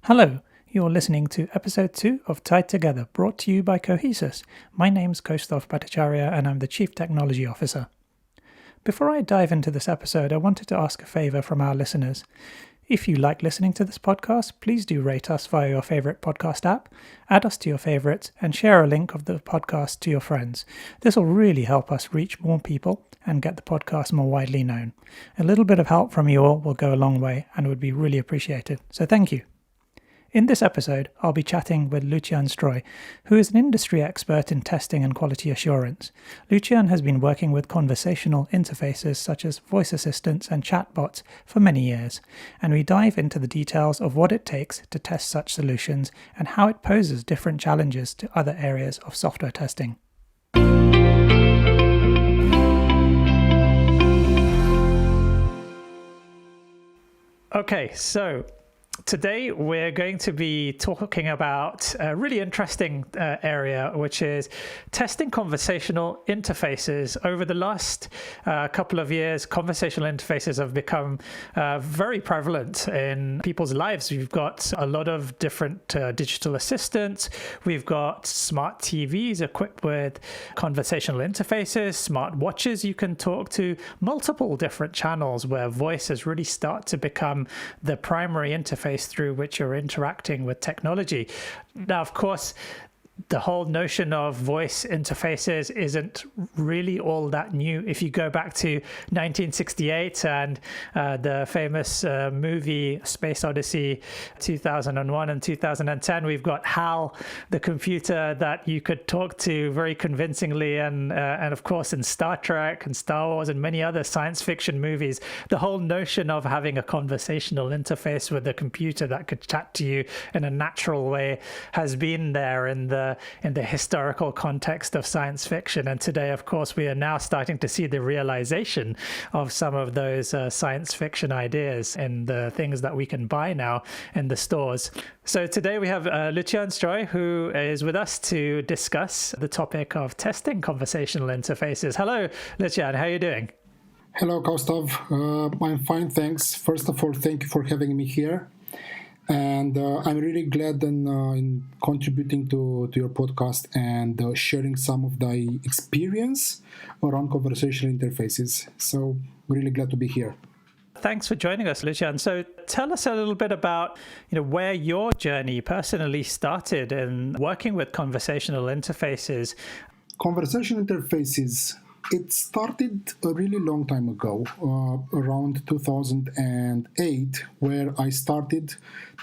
Hello, you're listening to episode 2 of Tied Together, brought to you by Cohesus. My name's Kostov Bhattacharya and I'm the Chief Technology Officer. Before I dive into this episode, I wanted to ask a favor from our listeners. If you like listening to this podcast, please do rate us via your favorite podcast app, add us to your favorites, and share a link of the podcast to your friends. This will really help us reach more people and get the podcast more widely known. A little bit of help from you all will go a long way and would be really appreciated. So thank you. In this episode, I'll be chatting with Lucian Stroie, who is an industry expert in testing and quality assurance. Lucian has been working with conversational interfaces such as voice assistants and chatbots for many years, and we dive into the details of what it takes to test such solutions and how it poses different challenges to other areas of software testing. Okay, so today we're going to be talking about a really interesting area, which is testing conversational interfaces. Over the last couple of years, conversational interfaces have become very prevalent in people's lives. We've got a lot of different digital assistants. We've got smart TVs equipped with conversational interfaces, smart watches you can talk to, multiple different channels where voice has really started to become the primary interface through which you're interacting with technology. Now, of course, the whole notion of voice interfaces isn't really all that new. If you go back to 1968 and the famous movie Space Odyssey 2001 and 2010, we've got HAL, the computer that you could talk to very convincingly, and of course in Star Trek and Star Wars and many other science fiction movies, the whole notion of having a conversational interface with a computer that could chat to you in a natural way has been there in the historical context of science fiction. And today, of course, we are now starting to see the realization of some of those science fiction ideas in the things that we can buy now in the stores. So today we have Lucian Stroie, who is with us to discuss the topic of testing conversational interfaces. Hello, Lucian, how are you doing? Hello, Kostov. I'm fine, thanks. First of all, thank you for having me here. And I'm really glad in contributing to your podcast and sharing some of the experience around conversational interfaces. So really glad to be here. Thanks for joining us, Lucian. So tell us a little bit about where your journey personally started in working with conversational interfaces. Conversational interfaces, it started a really long time ago, around 2008, where I started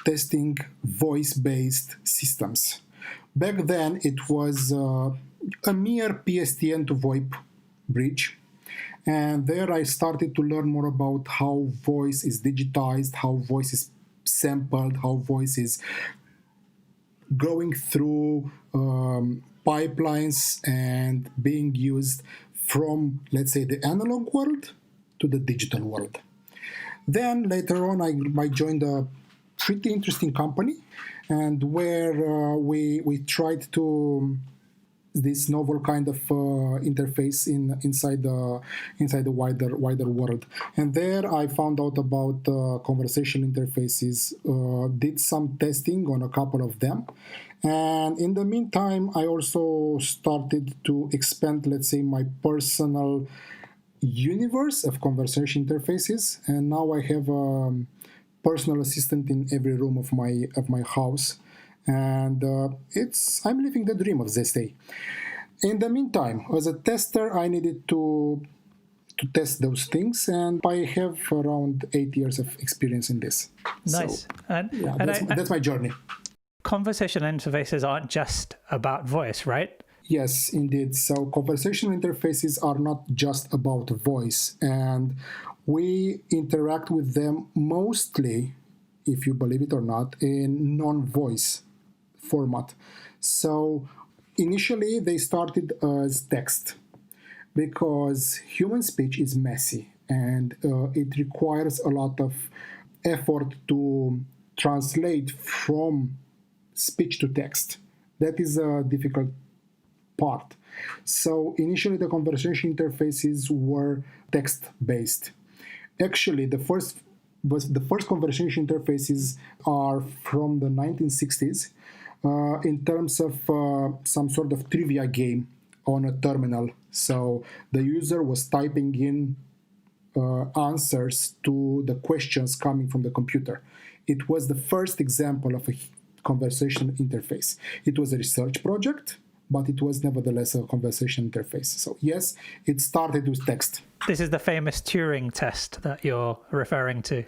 testing voice-based systems. Back then, it was a mere PSTN to VoIP bridge. And there I started to learn more about how voice is digitized, how voice is sampled, how voice is going through pipelines and being used from, let's say, the analog world to the digital world. Then later on, I joined a pretty interesting company, and where we tried to this novel kind of interface inside the wider world. And there I found out about conversational interfaces, did some testing on a couple of them. And in the meantime, I also started to expand, let's say, my personal universe of conversation interfaces. And now I have a personal assistant in every room of my house. And I'm living the dream of this day. In the meantime, as a tester, I needed to test those things, and I have around 8 years of experience in this. Nice. So, that's my journey. Conversational interfaces aren't just about voice, right? Yes, indeed. So conversational interfaces are not just about voice, and we interact with them mostly, if you believe it or not, in non-voice format. So initially they started as text because human speech is messy and it requires a lot of effort to translate from speech to text. That is a difficult part. So initially the conversation interfaces were text-based. Actually, the first but the first conversation interfaces are from the 1960s in terms of some sort of trivia game on a terminal. So the user was typing in answers to the questions coming from the computer. It was the first example of a conversation interface. It was a research project, but it was nevertheless a conversation interface. So yes, it started with text. This is the famous Turing test that you're referring to.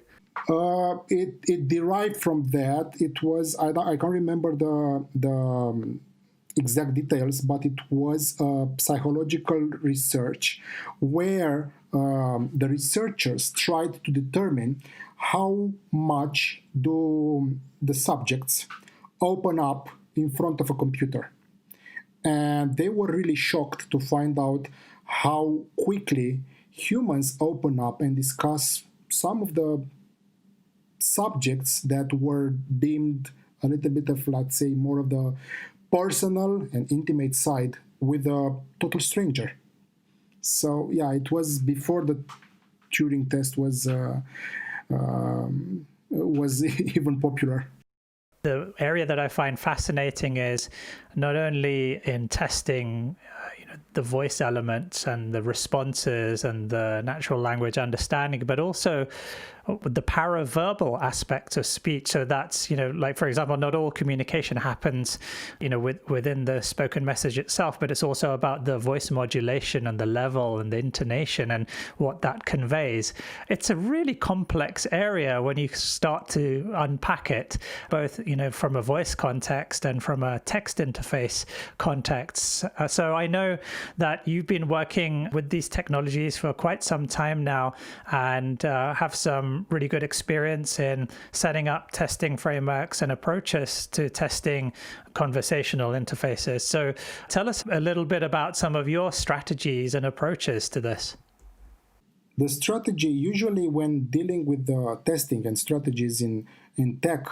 It derived from that. It was, I can't remember the exact details, but it was psychological research where the researchers tried to determine how much do the subjects open up in front of a computer. And they were really shocked to find out how quickly humans open up and discuss some of the subjects that were deemed a little bit of, let's say, more of the personal and intimate side with a total stranger. So yeah, it was before the Turing test was even popular. The area that I find fascinating is not only in testing the voice elements and the responses and the natural language understanding, but also the paraverbal aspects of speech. So that's, like, for example, not all communication happens, within the spoken message itself, but it's also about the voice modulation and the level and the intonation and what that conveys. It's a really complex area when you start to unpack it, both, from a voice context and from a text interface context. So I know that you've been working with these technologies for quite some time now and have some really good experience in setting up testing frameworks and approaches to testing conversational interfaces. So tell us a little bit about some of your strategies and approaches to this. The strategy, usually when dealing with the testing and strategies in tech,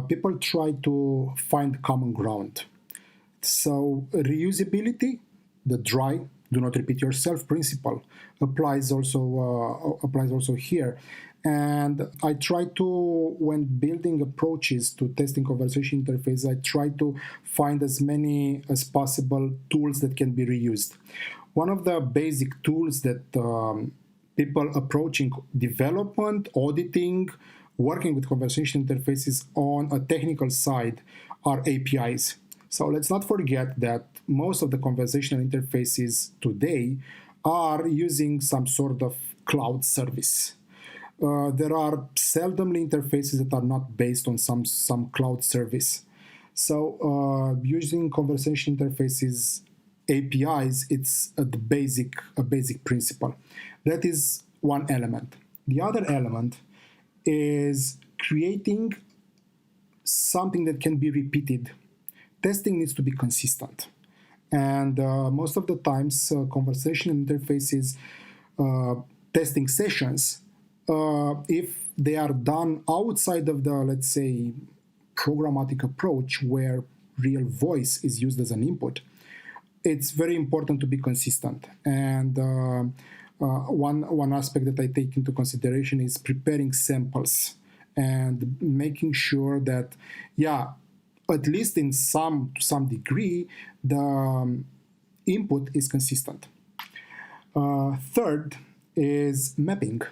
people try to find common ground. So reusability, the dry, do not repeat yourself principle applies also here. And I try to, when building approaches to testing conversation interface, I try to find as many as possible tools that can be reused. One of the basic tools that people approaching development, auditing, working with conversation interfaces on a technical side are APIs. So let's not forget that most of the conversational interfaces today are using some sort of cloud service. There are seldomly interfaces that are not based on some cloud service. So using conversation interfaces APIs, it's a basic principle. That is one element. The other element is creating something that can be repeated. Testing needs to be consistent. And most of the times, conversational interfaces testing sessions, if they are done outside of the, let's say, programmatic approach where real voice is used as an input, it's very important to be consistent. And one aspect that I take into consideration is preparing samples and making sure that, at least in some degree, the input is consistent. Third is mapping.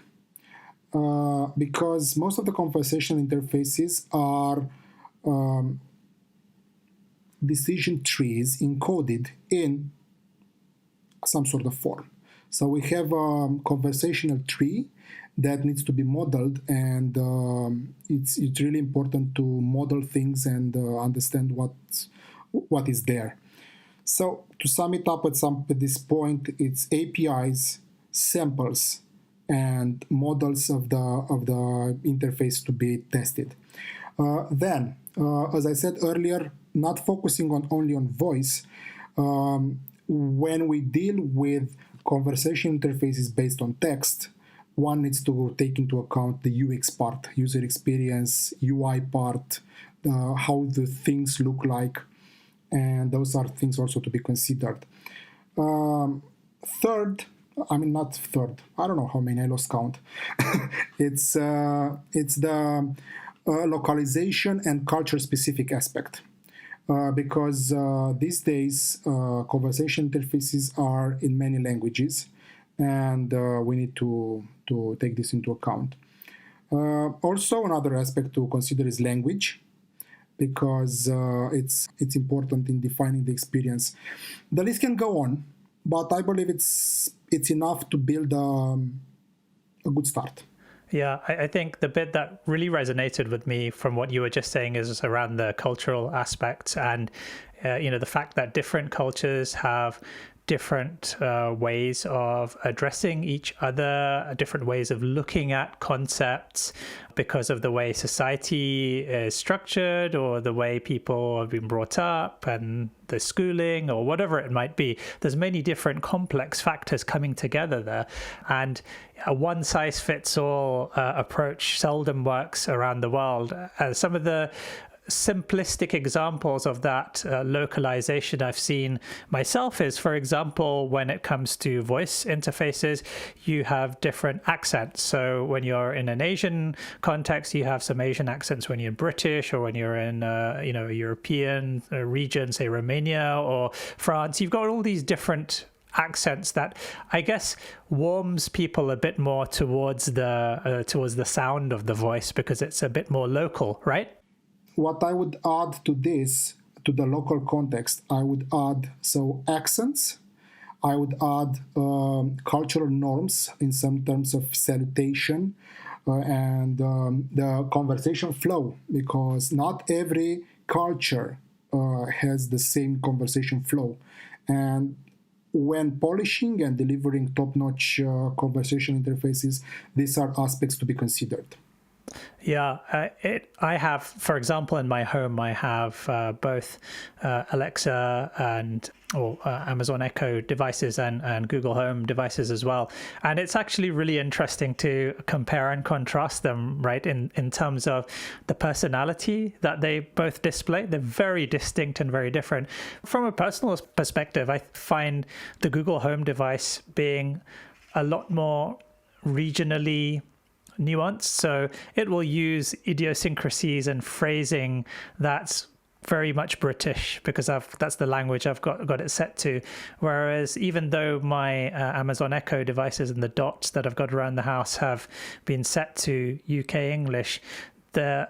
Because most of the conversational interfaces are decision trees encoded in some sort of form. So we have a conversational tree that needs to be modeled, and it's really important to model things and understand what is there. So to sum it up at this point, it's APIs, samples, and models of the interface to be tested. Then, as I said earlier, not focusing only on voice. When we deal with conversation interfaces based on text, one needs to take into account the UX part, user experience, UI part, how the things look like, and those are things also to be considered. Third, I mean, not third. I don't know how many, I lost count. It's the localization and culture specific aspect. Because these days conversation interfaces are in many languages, and we need to take this into account. Also, another aspect to consider is language, because it's important in defining the experience. The list can go on, but I believe it's enough to build a good start. Yeah, I think the bit that really resonated with me from what you were just saying is around the cultural aspects, and the fact that different cultures have different ways of addressing each other, different ways of looking at concepts because of the way society is structured or the way people have been brought up and the schooling or whatever it might be. There's many different complex factors coming together there, and a one-size-fits-all approach seldom works around the world. Some of the simplistic examples of that localization I've seen myself is, for example, when it comes to voice interfaces, you have different accents. So when you're in an Asian context, you have some Asian accents. When you're British, or when you're in a European region, say Romania or France, you've got all these different accents that I guess warms people a bit more towards the sound of the voice, because it's a bit more local, right? What I would add to this, to the local context, I would add accents. I would add cultural norms in some terms of salutation and the conversation flow, because not every culture has the same conversation flow. And when polishing and delivering top-notch conversation interfaces, these are aspects to be considered. Yeah, I have, for example, in my home, I have both Alexa and Amazon Echo devices and Google Home devices as well. And it's actually really interesting to compare and contrast them, right, in terms of the personality that they both display. They're very distinct and very different. From a personal perspective, I find the Google Home device being a lot more regionally nuanced, so it will use idiosyncrasies and phrasing that's very much British, because that's the language I've got it set to. Whereas even though my Amazon Echo devices and the dots that I've got around the house have been set to UK English, the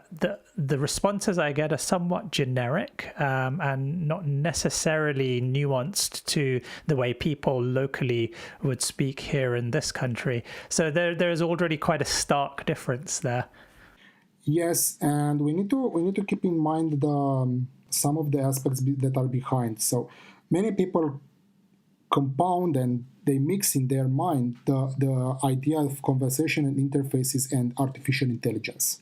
responses I get are somewhat generic and not necessarily nuanced to the way people locally would speak here in this country. So there's already quite a stark difference there. Yes, and we need to keep in mind some of the aspects that are behind. So many people compound and they mix in their mind the idea of conversation and interfaces and artificial intelligence.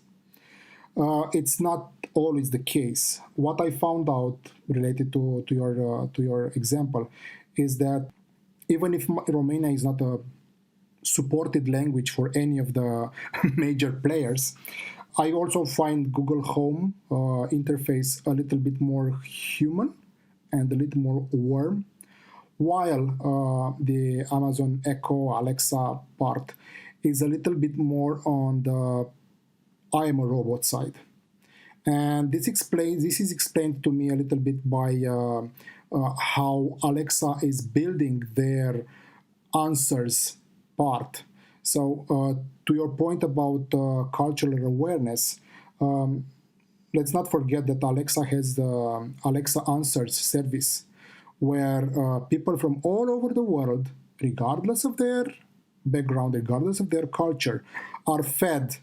It's not always the case. What I found out related to your example is that even if Romania is not a supported language for any of the major players, I also find Google Home interface a little bit more human and a little more warm, while the Amazon Echo Alexa part is a little bit more on the I am a robot side. And this is explained to me a little bit by how Alexa is building their answers part. So to your point about cultural awareness, let's not forget that Alexa has the Alexa Answers service, where people from all over the world, regardless of their background, regardless of their culture, are fed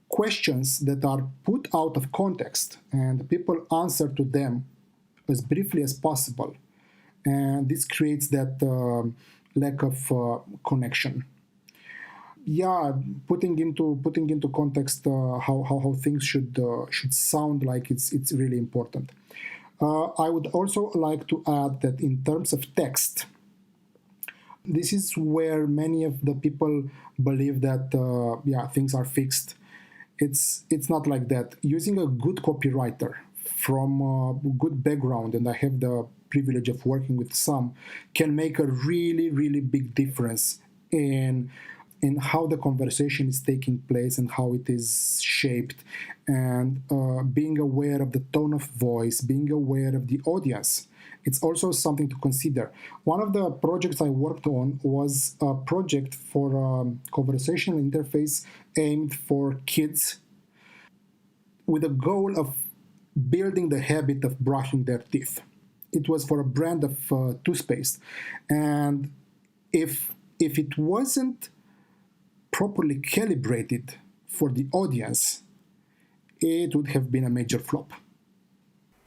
questions that are put out of context, and people answer to them as briefly as possible. And this creates that lack of connection. Yeah, putting into context how things should sound like it's really important. I would also like to add that in terms of text, this is where many of the people believe that things are fixed. It's not like that. Using a good copywriter from a good background, and I have the privilege of working with some, can make a really, really big difference in how the conversation is taking place and how it is shaped, and being aware of the tone of voice, being aware of the audience. It's also something to consider. One of the projects I worked on was a project for a conversational interface aimed for kids with a goal of building the habit of brushing their teeth. It was for a brand of toothpaste. And if it wasn't properly calibrated for the audience, it would have been a major flop.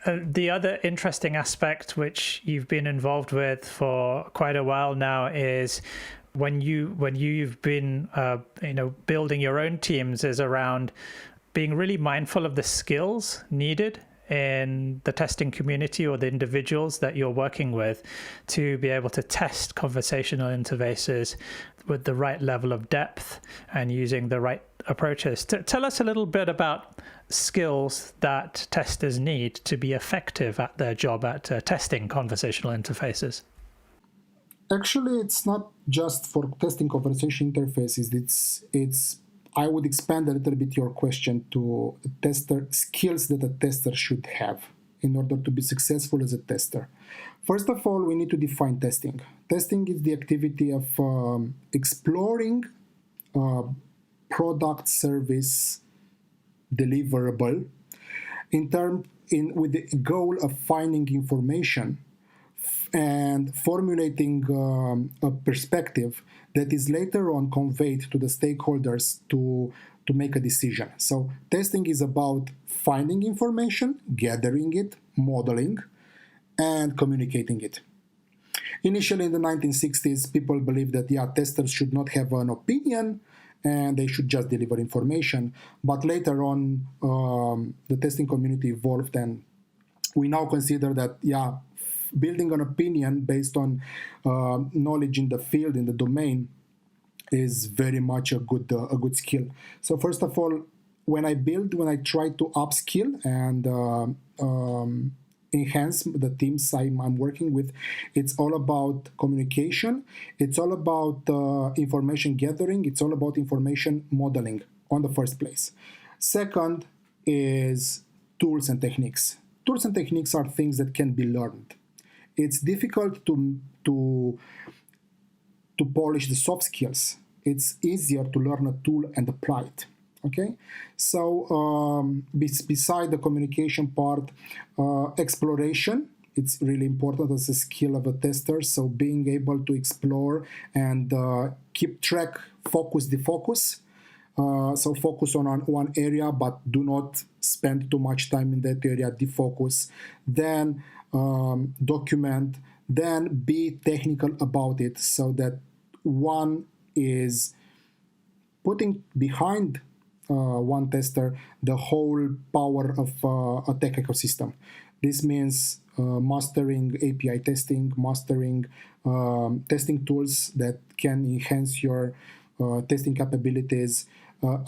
The other interesting aspect which you've been involved with for quite a while now is when you've been building your own teams, is around being really mindful of the skills needed in the testing community or the individuals that you're working with to be able to test conversational interfaces with the right level of depth and using the right approaches. Tell us a little bit about skills that testers need to be effective at their job at testing conversational interfaces. Actually, it's not just for testing conversation interfaces. It's I would expand a little bit your question to tester skills that a tester should have in order to be successful as a tester. First of all, we need to define testing. Testing is the activity of exploring product, service, deliverable with the goal of finding information and formulating a perspective that is later on conveyed to the stakeholders to make a decision. So testing is about finding information, gathering it, modeling, and communicating it. Initially in the 1960s, people believed that testers should not have an opinion and they should just deliver information. But later on, the testing community evolved, and we now consider that building an opinion based on knowledge in the field, in the domain, is very much a good skill. So first of all, when I try to upskill and enhance the teams I'm working with, it's all about communication. It's all about information gathering. It's all about information modeling on the first place. Second is tools and techniques. Tools and techniques are things that can be learned. It's difficult to polish the soft skills. It's easier to learn a tool and apply it. Okay, so beside the communication part, exploration, it's really important as a skill of a tester. So being able to explore and keep track, focus the focus. So focus on one area, but do not spend too much time in that area, defocus. Then document, then be technical about it so that one is putting behind one tester the whole power of a tech ecosystem. This means mastering API testing, mastering testing tools that can enhance your testing capabilities,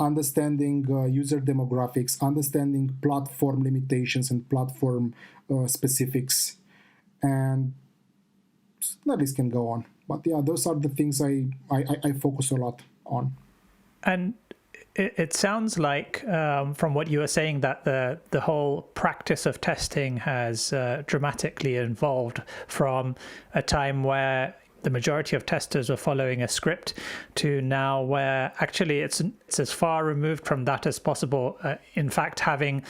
understanding user demographics, understanding platform limitations and platform specifics, and the list can go on. But those are the things I focus a lot on. And it sounds like, from what you were saying, that the whole practice of testing has dramatically evolved from a time where the majority of testers were following a script to now where actually it's as far removed from that as possible. In fact, having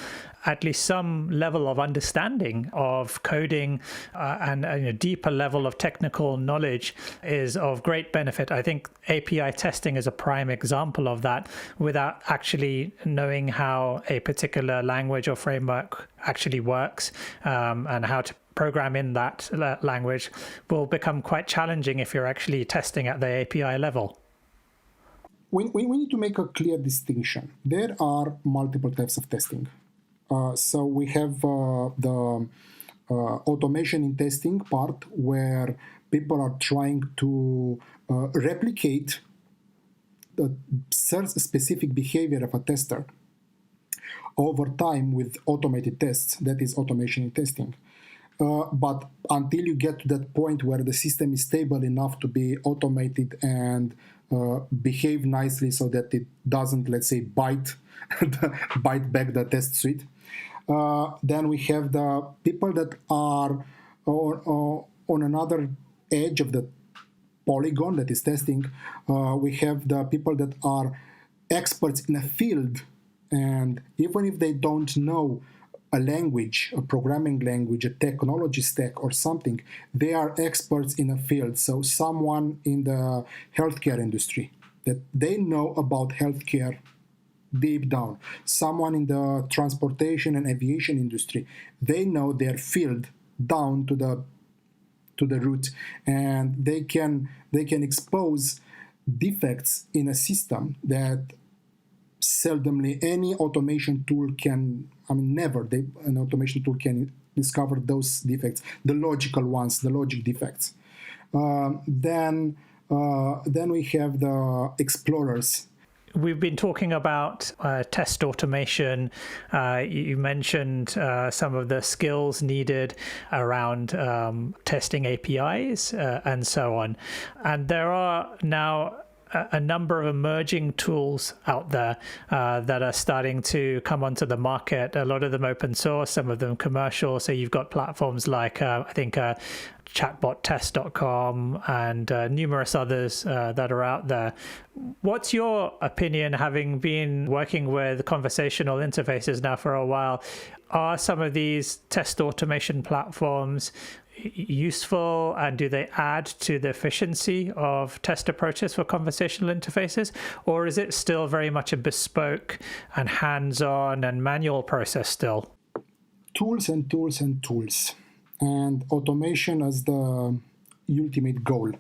at least some level of understanding of coding and a deeper level of technical knowledge is of great benefit. I think API testing is a prime example of that. Without actually knowing how a particular language or framework actually works and how to program in that language will become quite challenging if you're actually testing at the API level. We need to make a clear distinction. There are multiple types of testing. So we have the automation in testing part, where people are trying to replicate the specific behavior of a tester over time with automated tests. That is automation in testing. But until you get to that point where the system is stable enough to be automated and behave nicely so that it doesn't, let's say, bite back the test suite, then we have the people that are on another edge of the polygon that is testing. We have the people that are experts in a field, and even if they don't know a language, a programming language, a technology stack or something, they are experts in a field. So someone in the healthcare industry, that they know about healthcare deep down. Someone in the transportation and aviation industry, they know their field down to the root, and they can expose defects in a system that seldomly any automation tool can. I mean, never an automation tool can discover those defects, the logical ones, the logic defects. Then we have the explorers. We've been talking about test automation. You mentioned some of the skills needed around testing APIs and so on. And there are now a number of emerging tools out there that are starting to come onto the market. A lot of them open source, some of them commercial. So you've got platforms like, I think, chatbottest.com and numerous others that are out there. What's your opinion, having been working with conversational interfaces now for a while? Are some of these test automation platforms useful, and do they add to the efficiency of test approaches for conversational interfaces, or is it still very much a bespoke and hands-on and manual process still? Tools and tools and tools, and automation as the ultimate goal.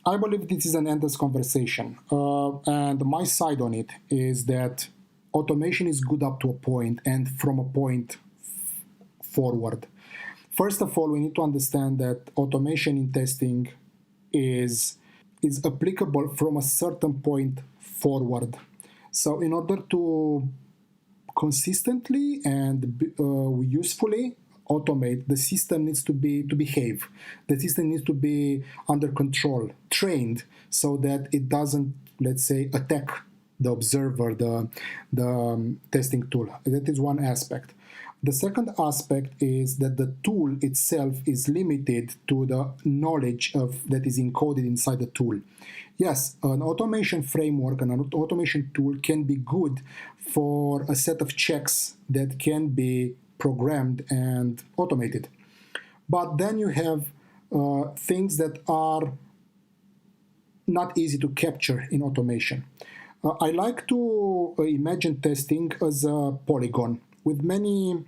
I believe this is an endless conversation, and my side on it is that automation is good up to a point and from a point forward. First of all, we need to understand that automation in testing is applicable from a certain point forward. So in order to consistently and usefully automate, the system needs to behave. The system needs to be under control, trained, so that it doesn't, let's say, attack the observer, the testing tool. That is one aspect. The second aspect is that the tool itself is limited to the knowledge that is encoded inside the tool. Yes, an automation framework and an automation tool can be good for a set of checks that can be programmed and automated. But then you have things that are not easy to capture in automation. I like to imagine testing as a polygon with many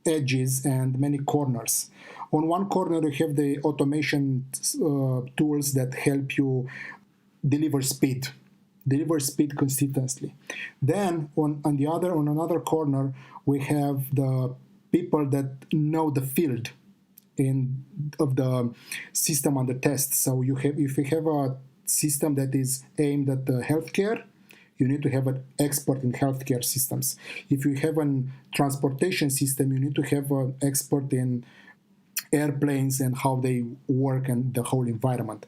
edges and many corners. On one corner, you have the automation tools that help you deliver speed consistently. Then on another corner, we have the people that know the field of the system under test. So if you have a system that is aimed at the healthcare, you need to have an expert in healthcare systems. If you have a transportation system, you need to have an expert in airplanes and how they work and the whole environment.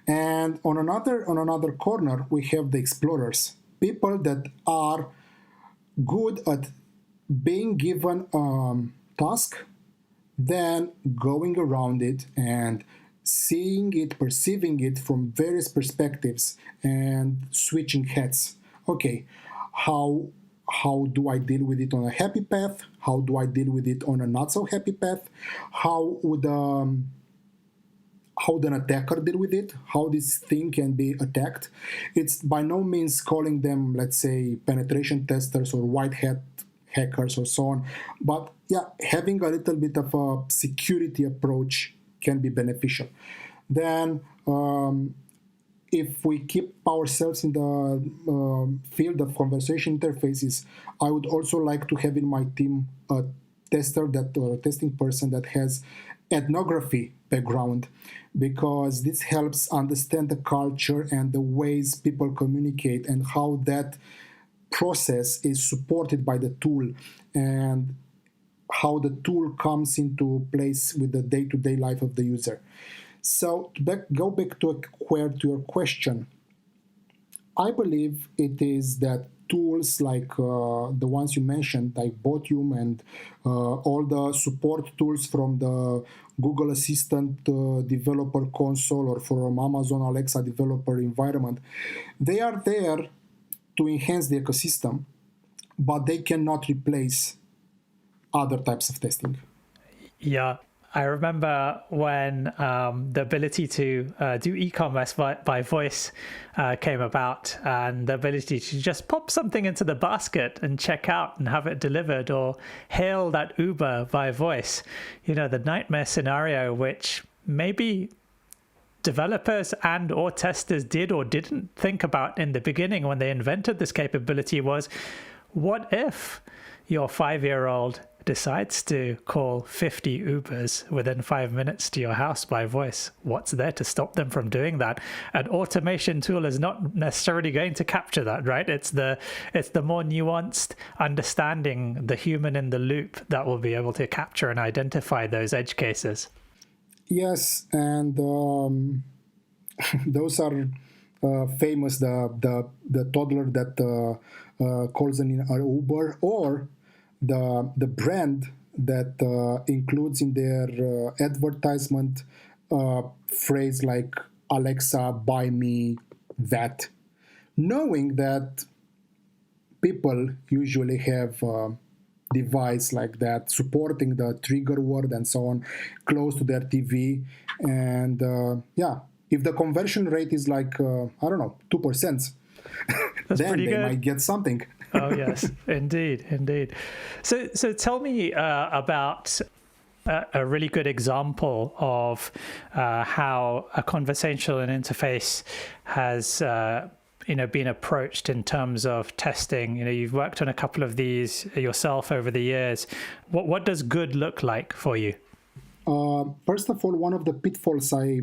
And on another corner, we have the explorers, people that are good at being given a task, then going around it and seeing it, perceiving it from various perspectives and switching heads. Okay, how do I deal with it on a happy path? How do I deal with it on a not so happy path? How would an attacker deal with it? How this thing can be attacked? It's by no means calling them, let's say, penetration testers or white hat hackers or so on. But yeah, having a little bit of a security approach can be beneficial. Then if we keep ourselves in the field of conversation interfaces, I would also like to have in my team a tester or a testing person that has ethnography background, because this helps understand the culture and the ways people communicate and how that process is supported by the tool and how the tool comes into place with the day-to-day life of the user. So go back to your question. I believe it is that tools like the ones you mentioned, like Botium and all the support tools from the Google Assistant developer console or from Amazon Alexa developer environment, they are there to enhance the ecosystem, but they cannot replace other types of testing. Yeah, I remember when the ability to do e-commerce by voice came about, and the ability to just pop something into the basket and check out and have it delivered, or hail that Uber by voice. You know, the nightmare scenario which maybe developers and or testers did or didn't think about in the beginning when they invented this capability was, what if your 5-year-old decides to call 50 Ubers within 5 minutes to your house by voice? What's there to stop them from doing that? An automation tool is not necessarily going to capture that, right? It's the more nuanced understanding, the human in the loop, that will be able to capture and identify those edge cases. Yes, and those are famous. The toddler that calls an Uber, or the brand that includes in their advertisement phrase like Alexa, buy me that, knowing that people usually have device like that supporting the trigger word and so on close to their TV. And if the conversion rate is like, I don't know, 2%, then they might get something. Oh, yes, indeed. So tell me about a really good example of how a conversational interface has been approached in terms of testing. You've worked on a couple of these yourself over the years. What does good look like for you? First of all, one of the pitfalls I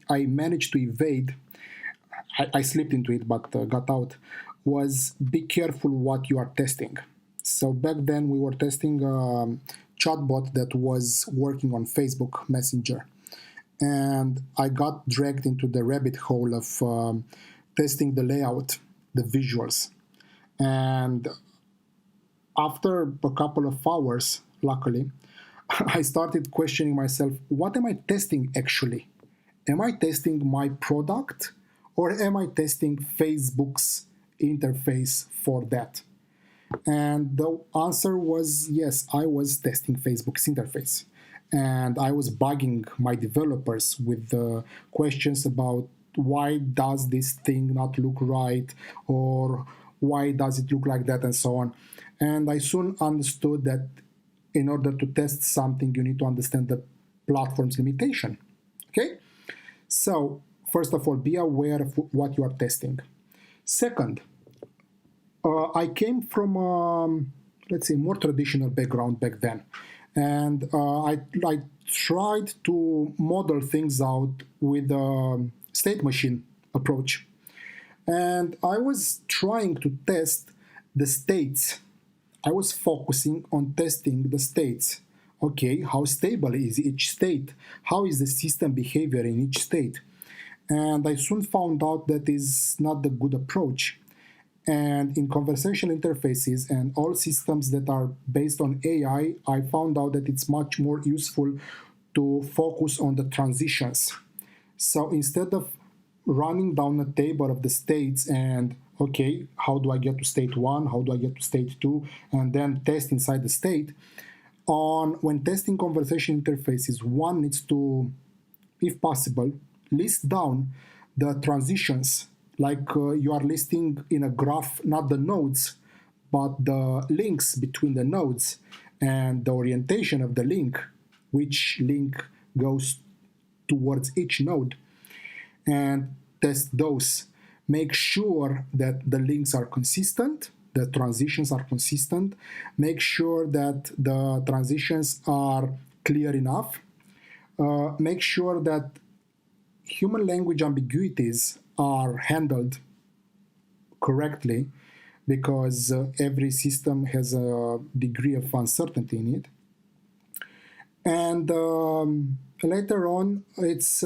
managed to evade, I slipped into it but got out, was be careful what you are testing. So back then we were testing a chatbot that was working on Facebook Messenger. And I got dragged into the rabbit hole of testing the layout, the visuals. And after a couple of hours, luckily, I started questioning myself, what am I testing actually? Am I testing my product, or am I testing Facebook's interface for that? And the answer was yes, I was testing Facebook's interface. And I was bugging my developers with questions about why does this thing not look right, or why does it look like that, and so on. And I soon understood that in order to test something, you need to understand the platform's limitation. Okay? So, first of all, be aware of what you are testing. Second, I came from, let's say, more traditional background back then. And I tried to model things out with a state machine approach. And I was trying to test the states. I was focusing on testing the states. Okay, how stable is each state? How is the system behavior in each state? And I soon found out that is not the good approach. And in conversational interfaces and all systems that are based on AI, I found out that it's much more useful to focus on the transitions. So instead of running down a table of the states and, okay, how do I get to state 1, how do I get to state 2, and then test inside the state, when testing conversation interfaces, one needs to, if possible, list down the transitions, like you are listing in a graph, not the nodes, but the links between the nodes and the orientation of the link, which link goes towards each node, and test those. Make sure that the links are consistent, the transitions are consistent. Make sure that the transitions are clear enough. Make sure that human language ambiguities are handled correctly. because every system has a degree of uncertainty in it. And later on, it's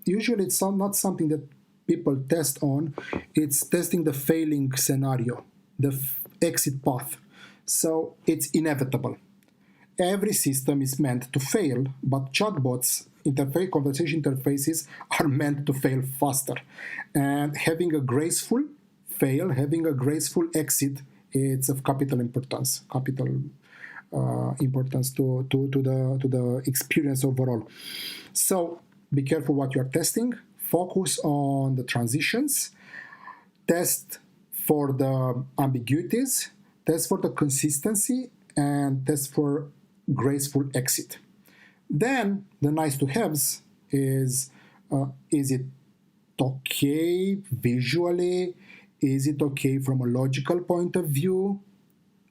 usually it's not something that people test on. It's testing the failing scenario, the exit path. So it's inevitable. Every system is meant to fail, but chatbots, conversation interfaces are meant to fail faster. And having a graceful fail, having a graceful exit, it's of capital importance, importance to the experience overall. So be careful what you're testing. Focus on the transitions. Test for the ambiguities. Test for the consistency, and test for graceful exit. Then the nice to haves is it okay visually? Is it okay from a logical point of view?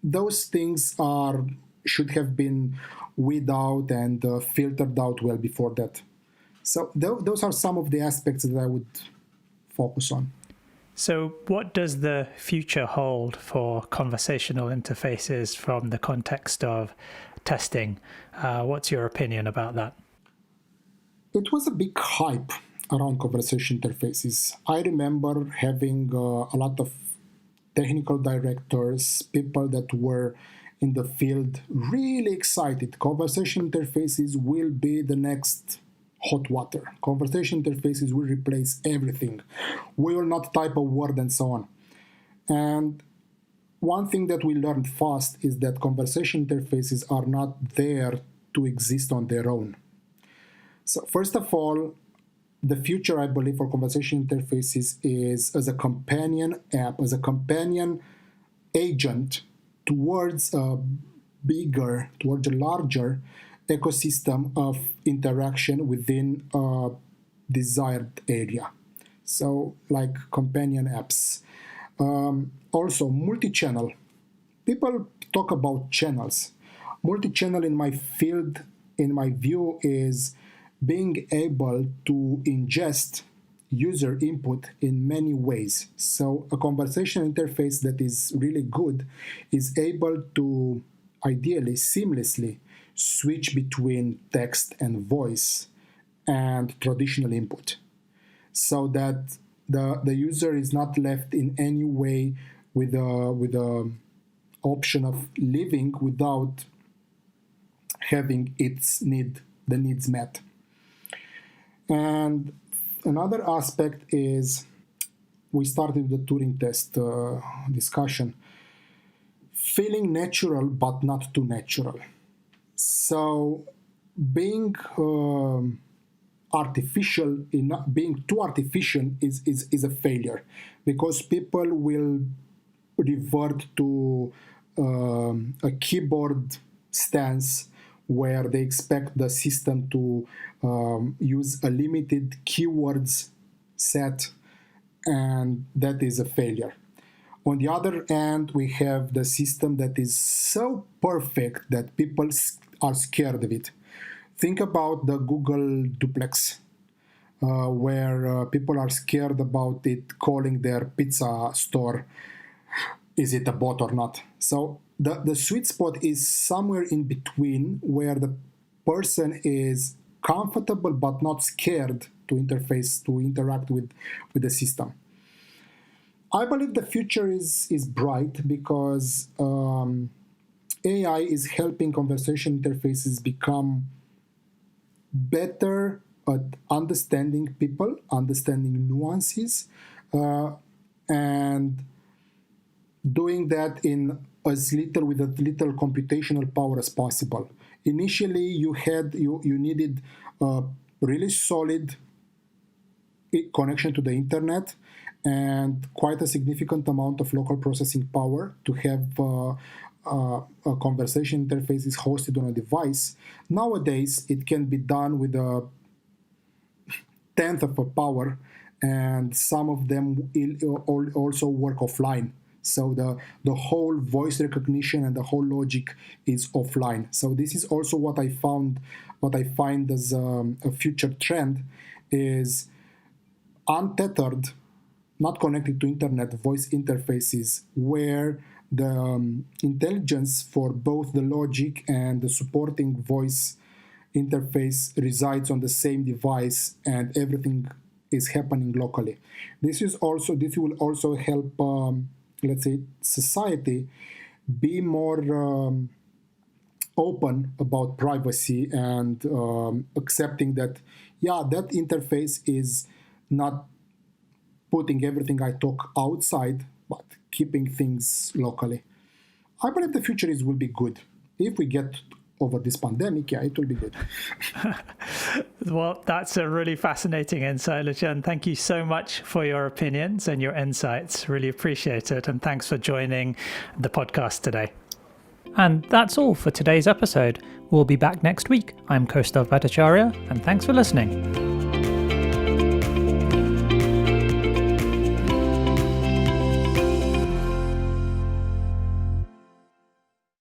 Those things should have been weeded out and filtered out well before that. So those are some of the aspects that I would focus on. So what does the future hold for conversational interfaces from the context of testing? What's your opinion about that? It was a big hype around conversation interfaces. I remember having a lot of technical directors, people that were in the field, really excited. Conversation interfaces will be the next hot water. Conversation interfaces will replace everything. We will not type a word and so on. And one thing that we learned fast is that conversation interfaces are not there to exist on their own. So first of all, the future, I believe, for conversation interfaces is as a companion app, as a companion agent towards a larger ecosystem of interaction within a desired area. So like companion apps. Also, multi-channel. People talk about channels. Multi-channel in my field, in my view, is being able to ingest user input in many ways. So a conversation interface that is really good is able to ideally seamlessly switch between text and voice and traditional input, so that the user is not left in any way with the option of living without having the needs met. And another aspect is, we started the Turing test discussion, feeling natural but not too natural. So being being too artificial is a failure, because people will revert to a keyboard stance where they expect the system to use a limited keywords set, and that is a failure. On the other hand, we have the system that is so perfect that people are scared of it. Think about the Google duplex, where people are scared about it calling their pizza store, is it a bot or not? So the sweet spot is somewhere in between, where the person is comfortable but not scared to interact with the system. I believe the future is bright, because AI is helping conversation interfaces become better at understanding people, understanding nuances, and doing that with as little computational power as possible. Initially, you needed a really solid connection to the internet and quite a significant amount of local processing power to have a conversation interface is hosted on a device. Nowadays, it can be done with a tenth of a power, and some of them also work offline. So the whole voice recognition and the whole logic is offline. So this is also what I find as a future trend is untethered not connected to internet voice interfaces where the intelligence for both the logic and the supporting voice interface resides on the same device and everything is happening locally. This will also help, let's say, society be more open about privacy and accepting that, that interface is not putting everything I talk outside, but keeping things locally. I believe the future will be good. If we get over this pandemic, it will be good. Well, that's a really fascinating insight, Lucian. Thank you so much for your opinions and your insights. Really appreciate it. And thanks for joining the podcast today. And that's all for today's episode. We'll be back next week. I'm Kostav Bhattacharya, and thanks for listening.